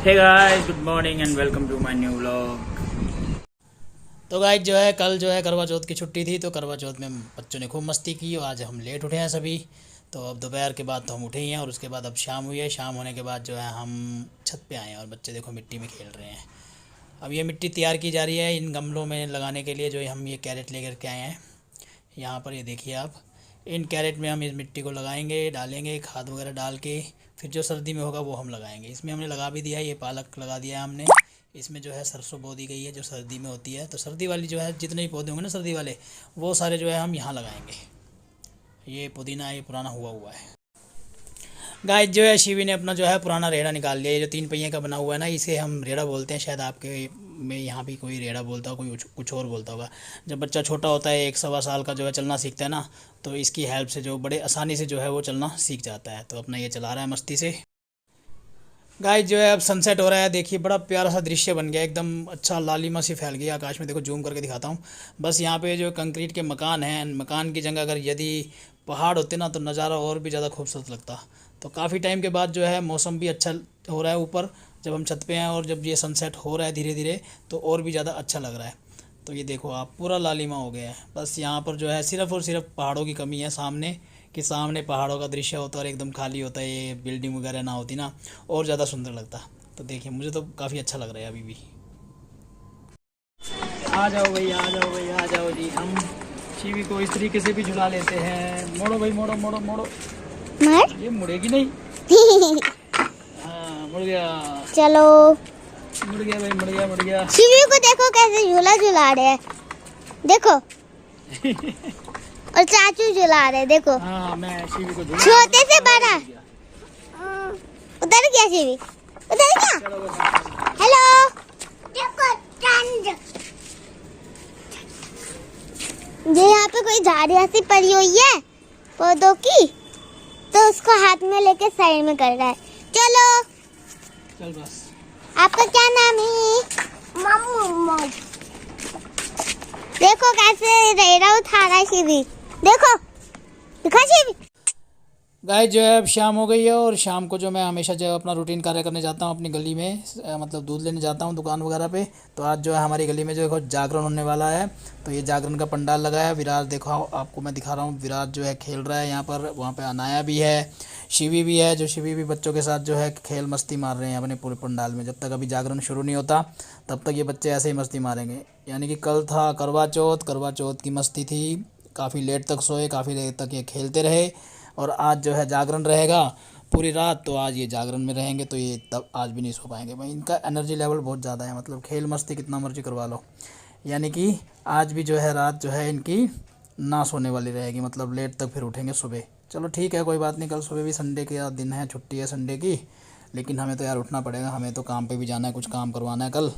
Hey guys, good morning and welcome to my new vlog. तो guys जो है कल जो है करवा चौथ की छुट्टी थी, तो करवा चौथ में बच्चों ने खूब मस्ती की और आज हम लेट उठे हैं सभी। तो अब दोपहर के बाद तो हम उठे ही हैं और उसके बाद अब शाम हुई है। शाम होने के बाद जो है हम छत पे आए हैं और बच्चे देखो मिट्टी में खेल रहे हैं। अब ये मिट्टी तैयार की जा रही है इन गमलों में लगाने के लिए, जो हम ये कैरेट लेकर के आए हैं। यहाँ पर ये देखिए आप, इन कैरेट में हम इस मिट्टी को लगाएंगे, डालेंगे खाद वगैरह डाल के, फिर जो सर्दी में होगा वो हम लगाएंगे। इसमें हमने लगा भी दिया है, ये पालक लगा दिया है हमने। इसमें जो है सरसों बो दी गई है जो सर्दी में होती है। तो सर्दी वाली जो है जितने भी पौधे होंगे ना सर्दी वाले, वो सारे जो है हम यहाँ लगाएंगे। ये पुदीना ये पुराना हुआ हुआ है। गाइस जो है शिवी ने अपना जो है पुराना रेड़ा निकाल लिया। ये जो 3 पहिए का बना हुआ है ना, इसे हम रेड़ा बोलते हैं। शायद आपके में यहाँ भी कोई रेड़ा बोलता हो, कोई कुछ और बोलता होगा। जब बच्चा छोटा होता है 1 सवा साल का जो है चलना सीखता है ना, तो इसकी हेल्प से जो बड़े आसानी से जो है वो चलना सीख जाता है। तो अपना ये चला रहा है मस्ती से। गाइस जो है अब सनसेट हो रहा है, देखिए बड़ा प्यारा सा दृश्य बन गया, एकदम अच्छा लालिमा सी फैल गई आकाश में। देखो जूम करके दिखाता हूँ। बस यहाँ पे जो कंक्रीट के मकान हैं, मकान की जगह अगर यदि पहाड़ होते ना तो नज़ारा और भी ज़्यादा खूबसूरत लगता। तो काफ़ी टाइम के बाद जो है मौसम भी अच्छा हो रहा है ऊपर, जब हम छत पे हैं और जब ये सनसेट हो रहा है धीरे धीरे, तो और भी ज़्यादा अच्छा लग रहा है। तो ये देखो आप, पूरा लालिमा हो गया है। बस यहाँ पर जो है सिर्फ़ और सिर्फ पहाड़ों की कमी है सामने, कि सामने पहाड़ों का दृश्य होता और एकदम खाली होता है, ये बिल्डिंग वगैरह ना होती ना, और ज़्यादा सुंदर लगता। तो देखिए मुझे तो काफ़ी अच्छा लग रहा है अभी भी। आ जाओ भाई, आ जाओ भाई, आ जाओ जी। हम शिवी को इस तरीके से भी झुला लेते हैं। मोड़ो भाई, मोड़ो मोड़ो मोड़ो। ये मुड़ेगी नहीं। हाँ मुड़ गया। चलो मुड़ गया भाई, मुड़ गया, मुड़ गया। शिवी को देखो कैसे झूला झुला रहे हैं, देखो। और चाचू झुला रहे हैं, देखो। हाँ मैं शिवी को छोटे से बड़ा उधर गया शिवी, उधर गया। चलो बस। हेलो देखो चंद, ये यहाँ पे कोई झाड़ियाँ सी पड़ी हुई है पौधों की, तो उसको हाथ में लेके साइड में कर रहा है। चलो चल बस। आपका क्या नाम है? मम्मू। देखो कैसे रेड़ा उठा रहा है शिवी, देखो दिखा शिवी। गाइस जो है अब शाम हो गई है और शाम को जो मैं हमेशा जो है अपना रूटीन कार्य करने जाता हूँ अपनी गली में, मतलब दूध लेने जाता हूँ दुकान वगैरह पे। तो आज जो है हमारी गली में जो है जागरण होने वाला है। तो ये जागरण का पंडाल लगा है। विराज देखो आपको मैं दिखा रहा हूँ, विराज जो है खेल रहा है यहाँ पर। वहाँ पे अनाया भी है, शिवी भी है, जो शिवी भी बच्चों के साथ जो है खेल मस्ती मार रहे हैं अपने पूरे पंडाल में। जब तक अभी जागरण शुरू नहीं होता तब तक ये बच्चे ऐसे ही मस्ती मारेंगे। यानी कि कल था करवा चौथ, करवा चौथ की मस्ती थी। काफ़ी लेट तक सोए, काफ़ी लेट तक ये खेलते रहे। और आज जो है जागरण रहेगा पूरी रात, तो आज ये जागरण में रहेंगे। तो ये तब आज भी नहीं सो पाएंगे भाई। इनका एनर्जी लेवल बहुत ज़्यादा है, मतलब खेल मस्ती कितना मर्जी करवा लो। यानी कि आज भी जो है रात जो है इनकी ना सोने वाली रहेगी, मतलब लेट तक फिर उठेंगे सुबह। चलो ठीक है, कोई बात नहीं। कल सुबह भी संडे का दिन है, छुट्टी है संडे की, लेकिन हमें तो यार उठना पड़ेगा, हमें तो काम पे भी जाना है, कुछ काम करवाना है कल।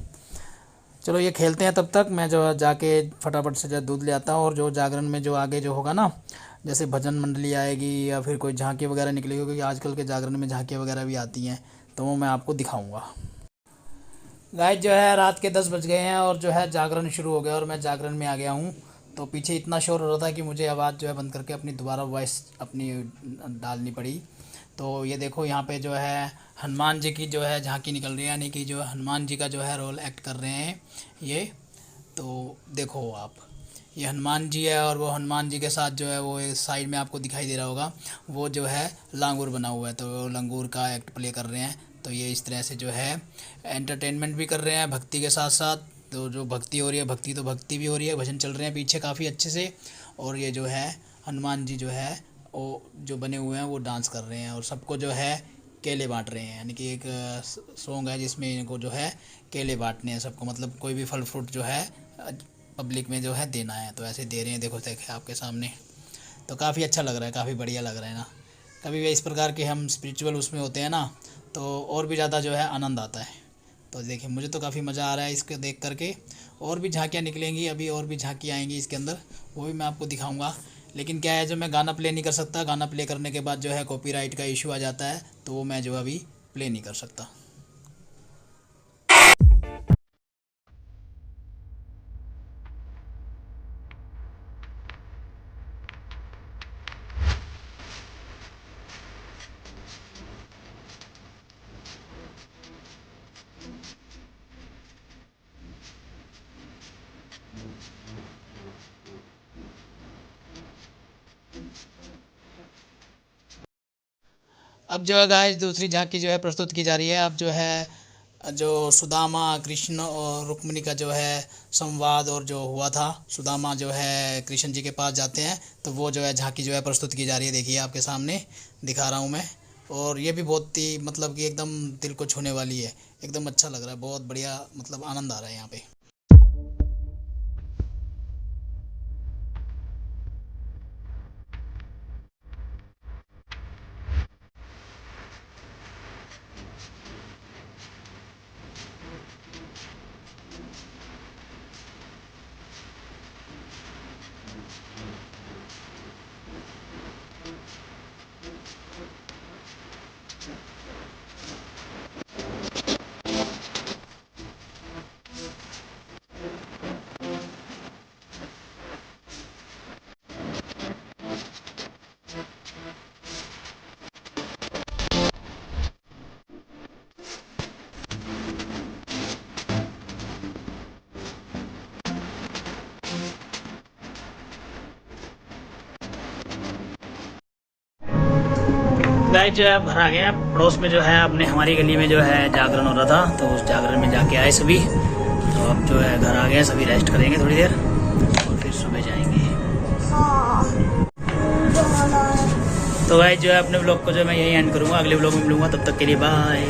चलो ये खेलते हैं, तब तक मैं जो जाके फटाफट से जो दूध ले आता हूँ। और जो जागरण में जो आगे जो होगा ना, जैसे भजन मंडली आएगी या फिर कोई झांकी वगैरह निकलेगी, क्योंकि आजकल के जागरण में झांकियाँ वगैरह भी आती हैं, तो वो मैं आपको दिखाऊंगा। गाइस जो है रात के 10 बज गए हैं और जो है जागरण शुरू हो गया और मैं जागरण में आ गया हूँ। तो पीछे इतना शोर हो रहा था कि मुझे आवाज़ जो है बंद करके अपनी दोबारा वॉइस अपनी डालनी पड़ी। तो ये देखो यहाँ पे जो है हनुमान जी की जो है झांकी निकल रही है, यानी कि जो हनुमान जी का जो है रोल एक्ट कर रहे हैं ये। तो देखो आप, ये हनुमान जी है और वो हनुमान जी के साथ जो है वो एक साइड में आपको दिखाई दे रहा होगा, वो जो है लांगूर बना हुआ है, तो वो लंगूर का एक्ट प्ले कर रहे हैं। तो ये इस तरह से जो है एंटरटेनमेंट भी कर रहे हैं भक्ति के साथ साथ। तो जो भक्ति हो रही है, भक्ति तो भक्ति भी हो रही है, भजन चल रहे हैं पीछे काफ़ी अच्छे से। और ये जो है हनुमान जी जो है वो जो बने हुए हैं वो डांस कर रहे हैं और सबको जो है केले बांट रहे हैं। यानी कि एक सॉन्ग है जिसमें इनको जो है केले बांटने हैं सबको, मतलब कोई भी फल फ्रूट जो है पब्लिक में जो है देना है, तो ऐसे दे रहे हैं। देखो देखे आपके सामने, तो काफ़ी अच्छा लग रहा है, काफ़ी बढ़िया लग रहा है ना। कभी भी इस प्रकार के हम स्पिरिचुअल उसमें होते हैं ना, तो और भी ज़्यादा जो है आनंद आता है। तो देखिए मुझे तो काफ़ी मज़ा आ रहा है इसको देख करके। और भी झांकियाँ निकलेंगी अभी, और भी झांकी आएंगी इसके अंदर, वो भी मैं आपको दिखाऊंगा। लेकिन क्या है, जो मैं गाना प्ले नहीं कर सकता, गाना प्ले करने के बाद जो है कॉपीराइट का इशू आ जाता है, तो वो मैं जो अभी प्ले नहीं कर सकता। अब जो है गाइस दूसरी झांकी जो है प्रस्तुत की जा रही है। अब जो है जो सुदामा कृष्ण और रुक्मिणी का जो है संवाद और जो हुआ था, सुदामा जो है कृष्ण जी के पास जाते हैं, तो वो जो है झांकी जो है प्रस्तुत की जा रही है। देखिए आपके सामने दिखा रहा हूँ मैं। और ये भी बहुत ही मतलब कि एकदम दिल को छूने वाली है, एकदम अच्छा लग रहा है, बहुत बढ़िया, मतलब आनंद आ रहा है यहाँ पे। गाइस जो है घर आ गए हैं। पड़ोस में जो है अपने हमारी गली में जो है जागरण हो रहा था, तो उस जागरण में जाके आए सभी। तो अब जो है घर आ गए हैं, सभी रेस्ट करेंगे थोड़ी देर और फिर सुबह जाएंगे। तो गाइस जो है अपने ब्लॉग को जो मैं यही एंड करूंगा, अगले ब्लॉग में मिलूंगा, तब तक के लिए बाय।